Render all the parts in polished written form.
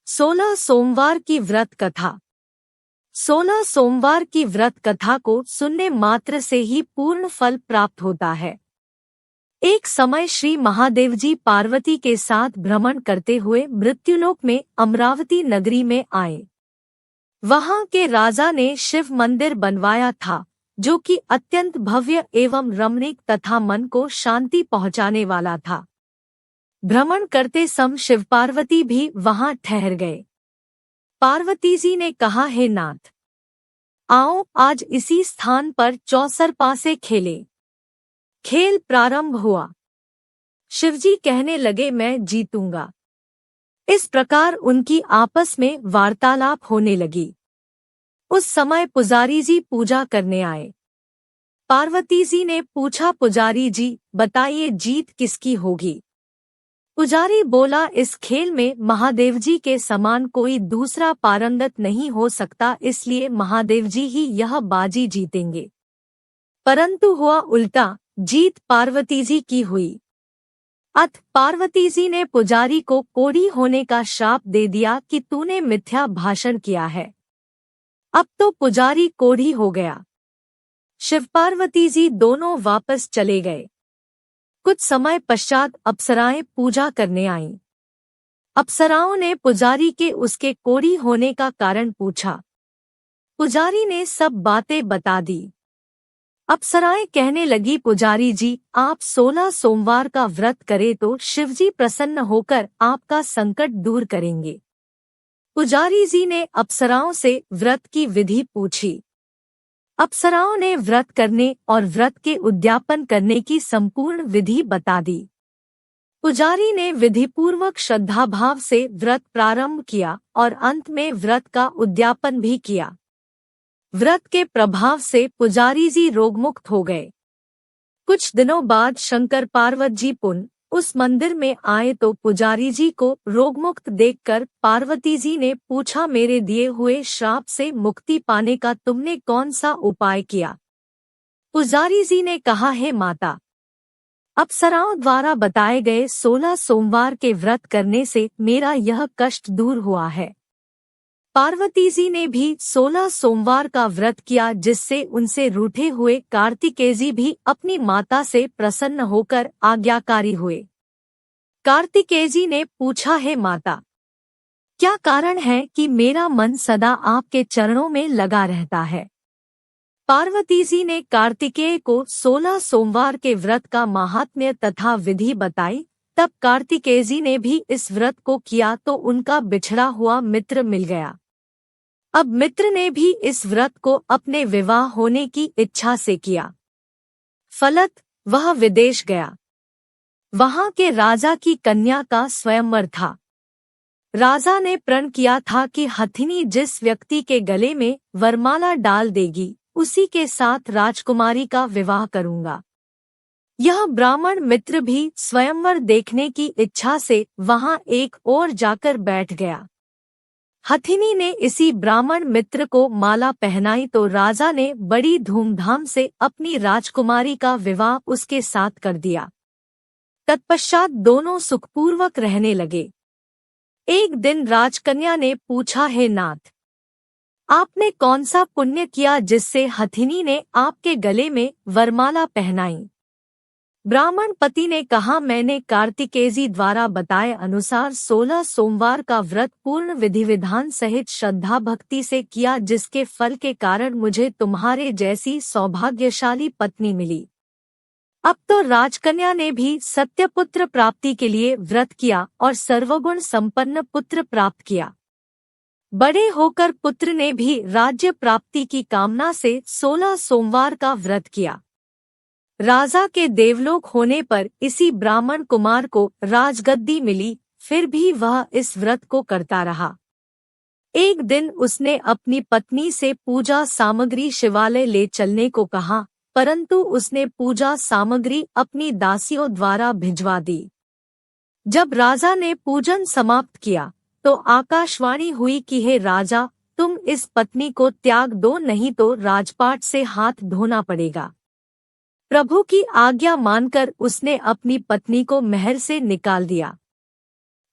16 सोमवार की व्रत कथा। 16 सोमवार की व्रत कथा को सुनने मात्र से ही पूर्ण फल प्राप्त होता है। एक समय श्री महादेव जी पार्वती के साथ भ्रमण करते हुए मृत्युलोक में अमरावती नगरी में आए। वहां के राजा ने शिव मंदिर बनवाया था, जो कि अत्यंत भव्य एवं रमणीक तथा मन को शांति पहुंचाने वाला था। भ्रमण करते समय शिव पार्वती भी वहां ठहर गए। पार्वती जी ने कहा, हे नाथ, आओ आज इसी स्थान पर चौसरपा से खेले। खेल प्रारंभ हुआ। शिवजी कहने लगे, मैं जीतूंगा। इस प्रकार उनकी आपस में वार्तालाप होने लगी। उस समय पुजारी जी पूजा करने आए। पार्वती जी ने पूछा, पुजारी जी बताइए जीत किसकी होगी। पुजारी बोला, इस खेल में महादेव जी के समान कोई दूसरा पारंगत नहीं हो सकता, इसलिए महादेव जी ही यह बाजी जीतेंगे। परंतु हुआ उल्टा, जीत पार्वती जी की हुई। अतः पार्वती जी ने पुजारी को कोढ़ी होने का श्राप दे दिया कि तूने मिथ्या भाषण किया है। अब तो पुजारी कोढ़ी हो गया। शिव पार्वती जी दोनों वापस चले गए। कुछ समय पश्चात अप्सराएं पूजा करने आईं। अप्सराओं ने पुजारी के उसके कोढ़ी होने का कारण पूछा। पुजारी ने सब बातें बता दी। अप्सराएं कहने लगी, पुजारी जी आप 16 सोमवार का व्रत करें तो शिवजी प्रसन्न होकर आपका संकट दूर करेंगे। पुजारी जी ने अप्सराओं से व्रत की विधि पूछी। अप्सराओं ने व्रत करने और व्रत के उद्यापन करने की संपूर्ण विधि बता दी। पुजारी ने विधिपूर्वक श्रद्धाभाव से व्रत प्रारंभ किया और अंत में व्रत का उद्यापन भी किया। व्रत के प्रभाव से पुजारी जी रोगमुक्त हो गए। कुछ दिनों बाद शंकर पार्वती जी पुनः उस मंदिर में आए तो पुजारी जी को रोगमुक्त देखकर पार्वती जी ने पूछा, मेरे दिए हुए श्राप से मुक्ति पाने का तुमने कौन सा उपाय किया। पुजारी जी ने कहा, हे माता, अप्सराओं द्वारा बताए गए 16 सोमवार के व्रत करने से मेरा यह कष्ट दूर हुआ है। पार्वती जी ने भी 16 सोमवार का व्रत किया, जिससे उनसे रूठे हुए कार्तिकेय जी भी अपनी माता से प्रसन्न होकर आज्ञाकारी हुए। कार्तिकेय जी ने पूछा, हे माता, क्या कारण है कि मेरा मन सदा आपके चरणों में लगा रहता है। पार्वती जी ने कार्तिकेय को 16 सोमवार के व्रत का महात्म्य तथा विधि बताई। तब कार्तिकेय जी ने भी इस व्रत को किया तो उनका बिछड़ा हुआ मित्र मिल गया। अब मित्र ने भी इस व्रत को अपने विवाह होने की इच्छा से किया। फलत वह विदेश गया। वहां के राजा की कन्या का स्वयंवर था। राजा ने प्रण किया था कि हथिनी जिस व्यक्ति के गले में वरमाला डाल देगी, उसी के साथ राजकुमारी का विवाह करूंगा। यह ब्राह्मण मित्र भी स्वयंवर देखने की इच्छा से वहां एक ओर जाकर बैठ गया। हथिनी ने इसी ब्राह्मण मित्र को माला पहनाई तो राजा ने बड़ी धूमधाम से अपनी राजकुमारी का विवाह उसके साथ कर दिया। तत्पश्चात दोनों सुखपूर्वक रहने लगे। एक दिन राजकन्या ने पूछा, हे नाथ, आपने कौन सा पुण्य किया जिससे हथिनी ने आपके गले में वरमाला पहनाई। ब्राह्मण पति ने कहा, मैंने कार्तिकेय जी द्वारा बताए अनुसार 16 सोमवार का व्रत पूर्ण विधि विधान सहित श्रद्धा भक्ति से किया, जिसके फल के कारण मुझे तुम्हारे जैसी सौभाग्यशाली पत्नी मिली। अब तो राजकन्या ने भी सत्यपुत्र प्राप्ति के लिए व्रत किया और सर्वगुण संपन्न पुत्र प्राप्त किया। बड़े होकर पुत्र ने भी राज्य प्राप्ति की कामना से 16 सोमवार का व्रत किया। राजा के देवलोक होने पर इसी ब्राह्मण कुमार को राजगद्दी मिली, फिर भी वह इस व्रत को करता रहा। एक दिन उसने अपनी पत्नी से पूजा सामग्री शिवालय ले चलने को कहा, परंतु उसने पूजा सामग्री अपनी दासियों द्वारा भिजवा दी। जब राजा ने पूजन समाप्त किया तो आकाशवाणी हुई कि हे राजा, तुम इस पत्नी को त्याग दो, नहीं तो राजपाट से हाथ धोना पड़ेगा। प्रभु की आज्ञा मानकर उसने अपनी पत्नी को महल से निकाल दिया।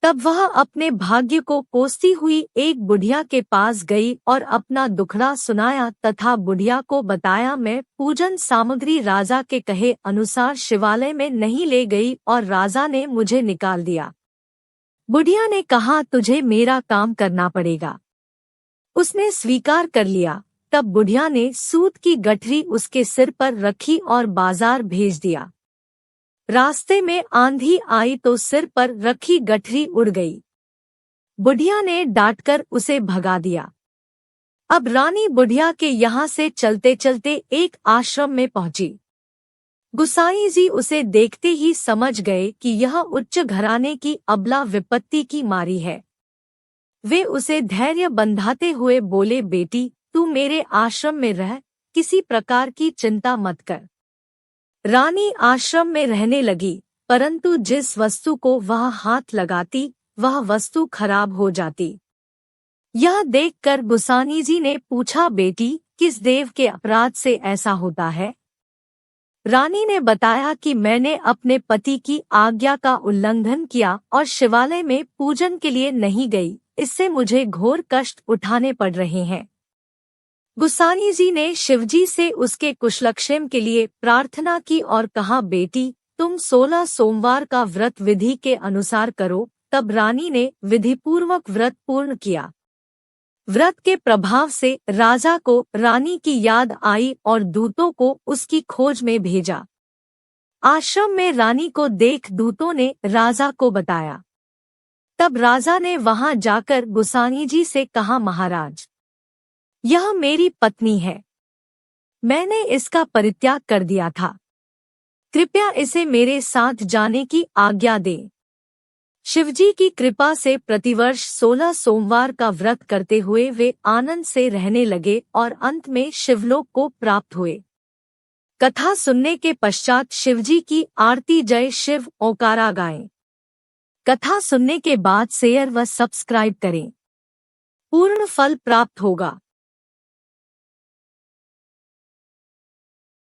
तब वह अपने भाग्य को कोसती हुई एक बुढ़िया के पास गई और अपना दुखड़ा सुनाया तथा बुढ़िया को बताया, मैं पूजन सामग्री राजा के कहे अनुसार शिवालय में नहीं ले गई और राजा ने मुझे निकाल दिया। बुढ़िया ने कहा, तुझे मेरा काम करना पड़ेगा। उसने स्वीकार कर लिया। तब बुढ़िया ने सूत की गठरी उसके सिर पर रखी और बाजार भेज दिया। रास्ते में आंधी आई तो सिर पर रखी गठरी उड़ गई। बुढ़िया ने डांटकर उसे भगा दिया। अब रानी बुढ़िया के यहाँ से चलते चलते एक आश्रम में पहुंची। गुसाई जी उसे देखते ही समझ गए कि यह उच्च घराने की अबला विपत्ति की मारी है। वे उसे धैर्य बंधाते हुए बोले, बेटी तू मेरे आश्रम में रह, किसी प्रकार की चिंता मत कर। रानी आश्रम में रहने लगी, परंतु जिस वस्तु को वह हाथ लगाती वह वस्तु खराब हो जाती। यह देखकर गुसाई जी ने पूछा, बेटी किस देव के अपराध से ऐसा होता है? रानी ने बताया कि मैंने अपने पति की आज्ञा का उल्लंघन किया और शिवालय में पूजन के लिए नहीं गई, इससे मुझे घोर कष्ट उठाने पड़ रहे हैं। गुसाई जी ने शिवजी से उसके कुशलक्षेम के लिए प्रार्थना की और कहा, बेटी तुम 16 सोमवार का व्रत विधि के अनुसार करो। तब रानी ने विधिपूर्वक व्रत पूर्ण किया। व्रत के प्रभाव से राजा को रानी की याद आई और दूतों को उसकी खोज में भेजा। आश्रम में रानी को देख दूतों ने राजा को बताया। तब राजा ने वहां जाकर गुसाई जी से कहा, महाराज यह मेरी पत्नी है, मैंने इसका परित्याग कर दिया था, कृपया इसे मेरे साथ जाने की आज्ञा दें। शिवजी की कृपा से प्रतिवर्ष 16 सोमवार का व्रत करते हुए वे आनंद से रहने लगे और अंत में शिवलोक को प्राप्त हुए। कथा सुनने के पश्चात शिवजी की आरती जय शिव ओकारा गाएं। कथा सुनने के बाद शेयर व सब्सक्राइब करें, पूर्ण फल प्राप्त होगा।